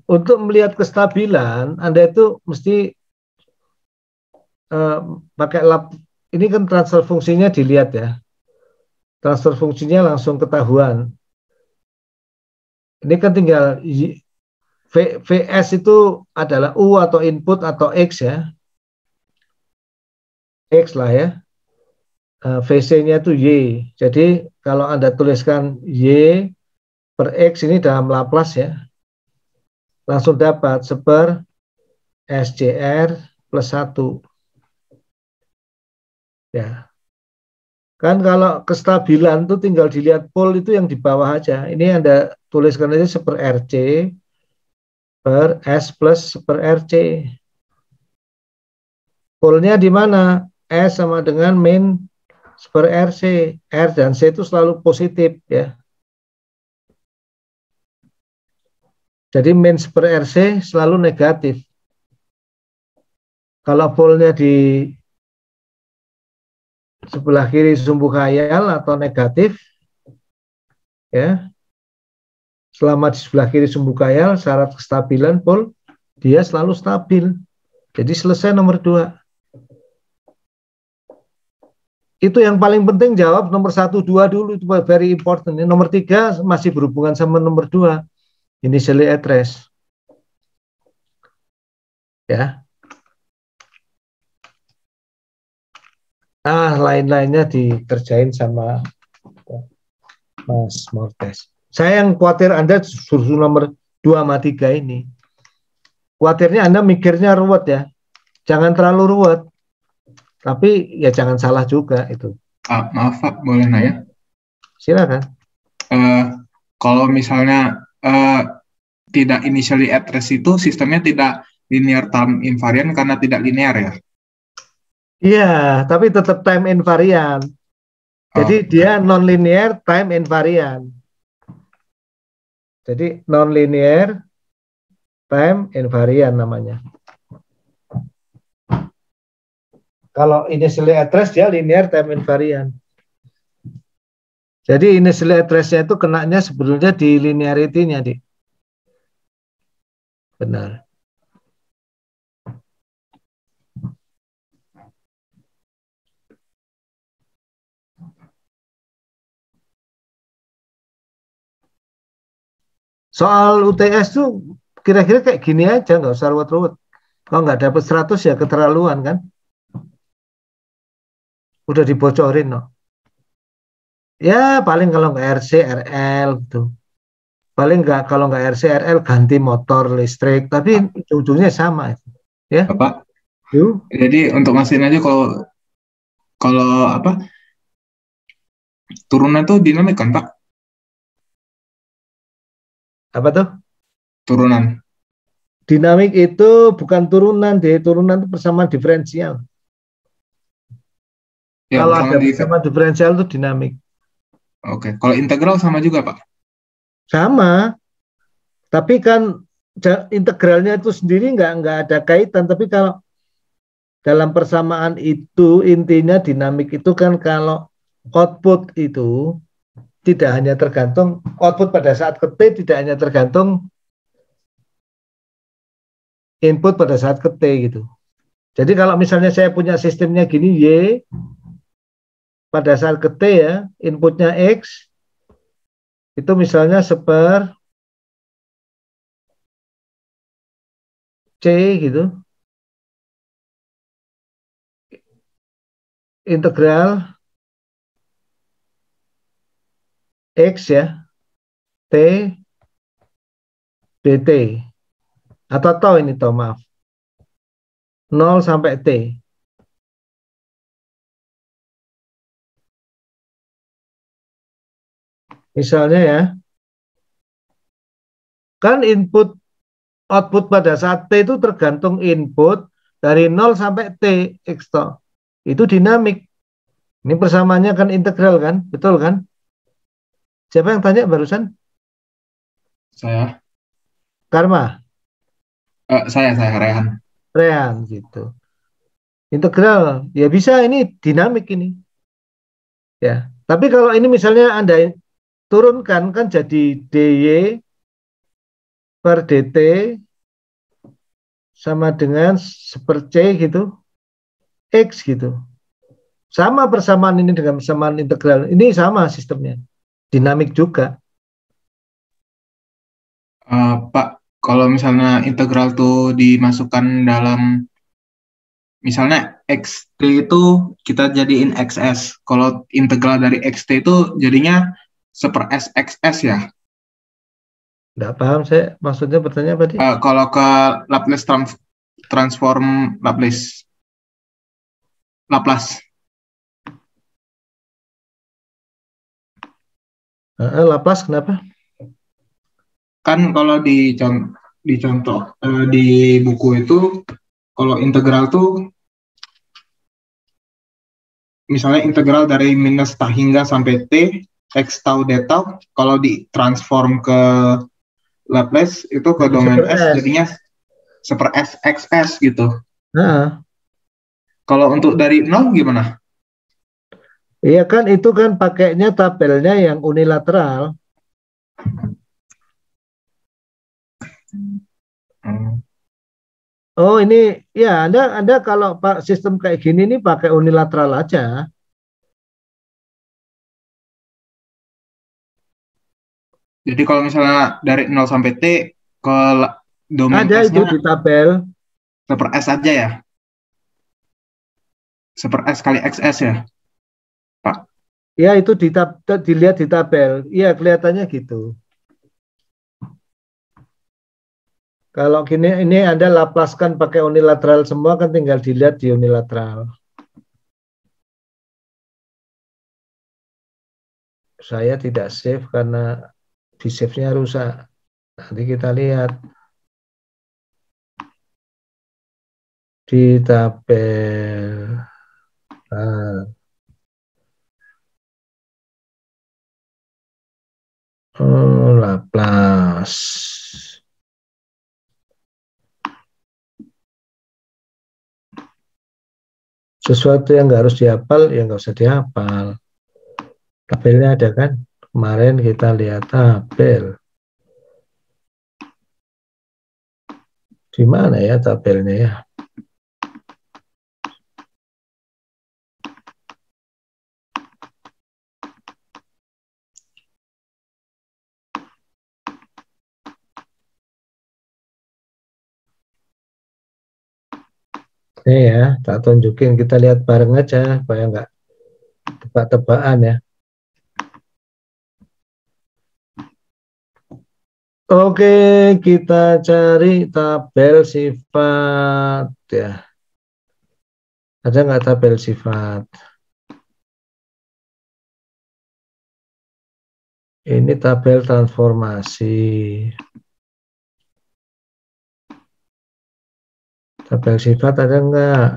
untuk melihat kestabilan, Anda itu mesti pakai lab. Ini kan transfer fungsinya dilihat ya. Transfer fungsinya langsung ketahuan. Ini kan tinggal VS itu adalah U atau input atau X ya. X lah ya. VC-nya itu Y. Jadi kalau Anda tuliskan Y per X ini dalam Laplace ya, langsung dapat seper SCR plus 1. Ya. Kan kalau kestabilan itu tinggal dilihat pol itu yang di bawah aja. Ini Anda tuliskan aja seper RC per S plus seper RC. Polnya di mana? S sama dengan min seper RC. R dan C itu selalu positif ya. Jadi min seper RC selalu negatif. Kalau polnya di sebelah kiri sumbu khayal atau negatif, ya, selama di sebelah kiri sumbu khayal, syarat kestabilan pol, dia selalu stabil. Jadi selesai nomor 2. Itu yang paling penting jawab nomor 1, 2 dulu, itu very important. Nomor 3 masih berhubungan sama nomor 2, initially address. Ya. Lain-lainnya dikerjain sama Mas Mortes. Saya yang khawatir Anda suruh nomor 2 sama 3 ini. Khawatirnya Anda mikirnya ruwet ya. Jangan terlalu ruwet. Tapi ya jangan salah juga itu. Maaf Pak, boleh nanya? Silakan. Kalau misalnya tidak initially address itu sistemnya tidak linear time invariant karena tidak linear ya? Iya, tapi tetap time invariant. Jadi dia non-linear time invariant. Jadi non-linear time invariant namanya. Kalau initially address dia linear time invariant. Jadi initially address-nya itu kenanya sebetulnya di linearity-nya, Dik. Benar. Soal UTS tuh kira-kira kayak gini aja, nggak usah ruwet-ruwet. Kalau nggak dapat 100 ya keterlaluan kan. Udah dibocorin no. Ya paling kalau nggak RC, RL gitu. Paling nggak kalau nggak RC, RL ganti motor listrik. Tapi ujung-ujungnya sama. Ya. Bapak, jadi untuk ngasihin aja kalau apa turunan tuh dinamik kan Pak? Apa tuh? Turunan. Dinamik itu bukan turunan deh. Turunan itu persamaan diferensial. Ya, Kalau ada persamaan diferensial itu dinamik. Oke. Kalau integral sama juga Pak? Sama. Tapi kan integralnya itu sendiri nggak ada kaitan. Tapi kalau dalam persamaan itu intinya dinamik itu kan kalau output itu tidak hanya tergantung output pada saat ke T tidak hanya tergantung input pada saat ke T gitu. Jadi kalau misalnya saya punya sistemnya gini Y pada saat ke T ya inputnya X itu misalnya seper C gitu integral X ya T dt atau tau ini tau maaf 0 sampai T. Misalnya ya, kan input output pada saat T itu tergantung input dari 0 sampai T X to. Itu dinamik. Ini persamaannya kan integral kan, betul kan? Siapa yang tanya barusan? Saya. Karma. Saya Rehan. Rehan gitu. Integral, ya bisa ini dinamik ini. Ya, tapi kalau ini misalnya Anda turunkan kan jadi DY per dt sama dengan per c gitu, x gitu. Sama persamaan ini dengan persamaan integral. Ini sama sistemnya. Dinamik juga. Pak, kalau misalnya integral tuh dimasukkan dalam, misalnya xt itu kita jadiin xs. Kalau integral dari xt itu jadinya seper s xs ya. Nggak paham saya. Maksudnya bertanya apa tadi? Kalau ke Laplace transform Laplace. Laplace kenapa? Kan kalau di contoh di buku itu, kalau integral tuh misalnya integral dari minus tak hingga sampai t x tau d tau, kalau ditransform ke Laplace itu ke Jadi domain super S S. jadinya seper S xs gitu. Nah, Kalau untuk dari nol gimana? iya kan itu kan pakainya tabelnya yang unilateral. Hmm. Oh ini ya Anda kalau sistem kayak gini nih pakai unilateral aja. Jadi kalau misalnya dari nol sampai T ke domain Ada itu S-nya di tabel. seper S aja ya? Seper S kali XS ya, Pak? Ya itu dilihat di tabel. Iya kelihatannya gitu. Kalau gini ini Anda laplaskan pakai unilateral semua kan tinggal dilihat di unilateral. Saya tidak save karena di save-nya rusak. Nanti kita lihat di tabel. Nah, Laplace. Sesuatu yang nggak harus dihafal, ya nggak usah dihafal. Tabelnya ada kan? Kemarin kita lihat tabel. Di mana ya tabelnya ya? Ini ya, tak tunjukin. Kita lihat bareng aja, supaya nggak tebak-tebakan ya. Oke, kita cari tabel sifat ya. Ada nggak tabel sifat? Ini tabel transformasi. Tabel sifat ada nggak?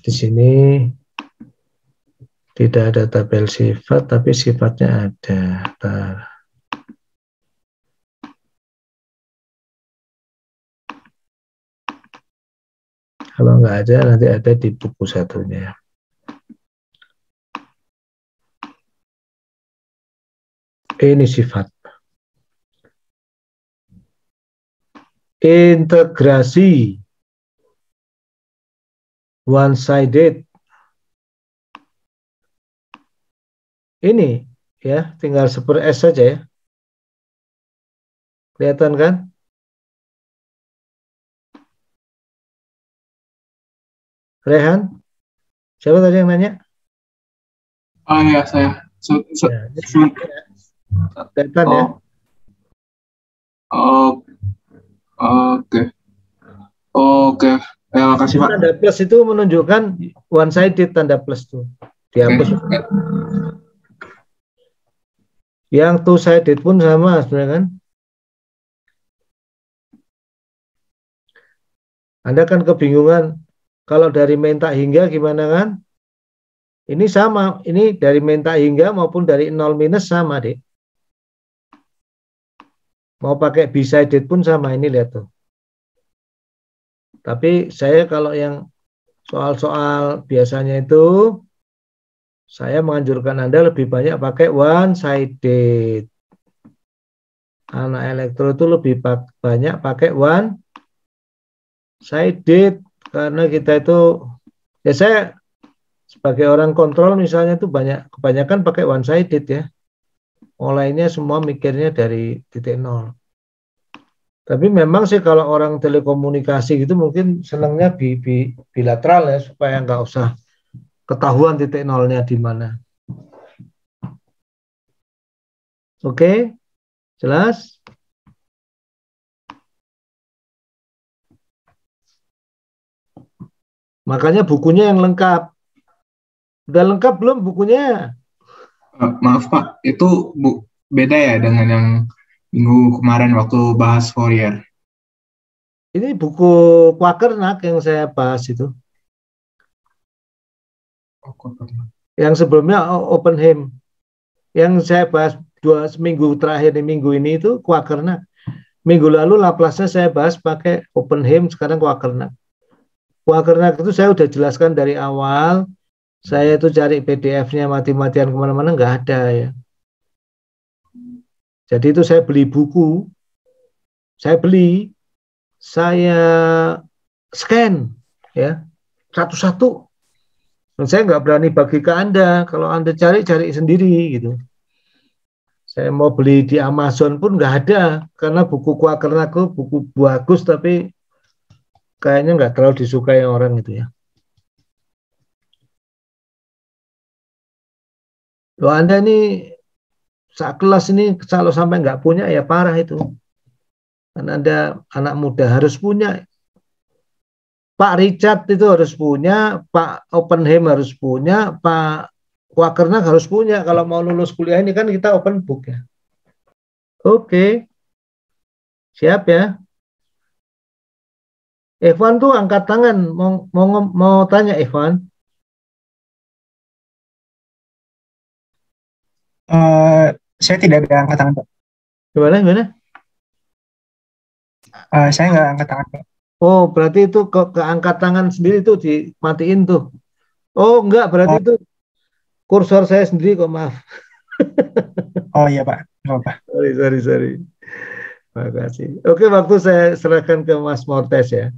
Di sini tidak ada tabel sifat, tapi sifatnya ada. Bentar. Kalau nggak ada, nanti ada di buku satunya. Ini sifat. Integrasi. One-sided. Ini ya, tinggal super S saja ya. Kelihatan kan? Rehan? Siapa tadi yang nanya? Oh iya, saya. Ya, kelihatan ya. Oh, oke. Oke. Ya, makasih, Pak. Tanda plus itu menunjukkan one sided, tanda plus itu. Dihapus. Oke. Yang two sided pun sama sebenarnya kan. Anda kan kebingungan kalau dari main tak hingga gimana kan? Ini sama, ini dari main tak hingga maupun dari 0 minus sama, Dek. Mau pakai B-sided pun sama, ini lihat tuh. Tapi saya kalau yang soal-soal biasanya itu, saya menganjurkan Anda lebih banyak pakai one-sided. Anak elektro itu lebih banyak pakai one-sided. Karena kita itu, ya saya sebagai orang kontrol misalnya itu kebanyakan pakai one-sided ya. Mulainya semua mikirnya dari titik nol. Tapi memang sih kalau orang telekomunikasi gitu mungkin senangnya bilateral ya supaya nggak usah ketahuan titik nolnya di mana. Oke, jelas? Makanya bukunya yang lengkap. Udah lengkap belum bukunya? Maaf Pak, itu beda ya dengan yang minggu kemarin waktu bahas Fourier. Ini buku Quakernack yang saya bahas itu. Yang sebelumnya Oppenheim. Yang saya bahas seminggu terakhir di minggu ini itu Quakernack. Minggu lalu Laplace-nya saya bahas pakai Oppenheim, sekarang Quakernack. Quakernack itu saya udah jelaskan dari awal. Saya itu cari PDF-nya mati-matian kemana-mana nggak ada ya. Jadi itu saya beli buku, saya scan ya satu-satu. Dan saya nggak berani bagi ke Anda. Kalau Anda cari sendiri gitu. Saya mau beli di Amazon pun nggak ada karena buku Quakernack itu buku bagus tapi kayaknya nggak terlalu disukai orang itu ya. Loh Anda ini saat kelas ini kalau sampai nggak punya ya parah itu. Karena Anda anak muda harus punya. Pak Richard itu harus punya, Pak Oppenheim harus punya, Pak Quakernack harus punya. Kalau mau lulus kuliah ini kan kita open book ya. Oke, siap ya. Evan tuh angkat tangan, mau tanya Evan. Saya tidak ada angkat tangan, Pak. Gimana? Saya nggak angkat tangan, Pak. Oh, berarti itu keangkat tangan sendiri tuh dimatiin tuh. Oh, enggak, berarti Oh, itu kursor saya sendiri kok, maaf. oh iya, Pak. Nggak apa-apa. Sorry. Terima kasih. Oke, waktu saya serahkan ke Mas Mortes ya.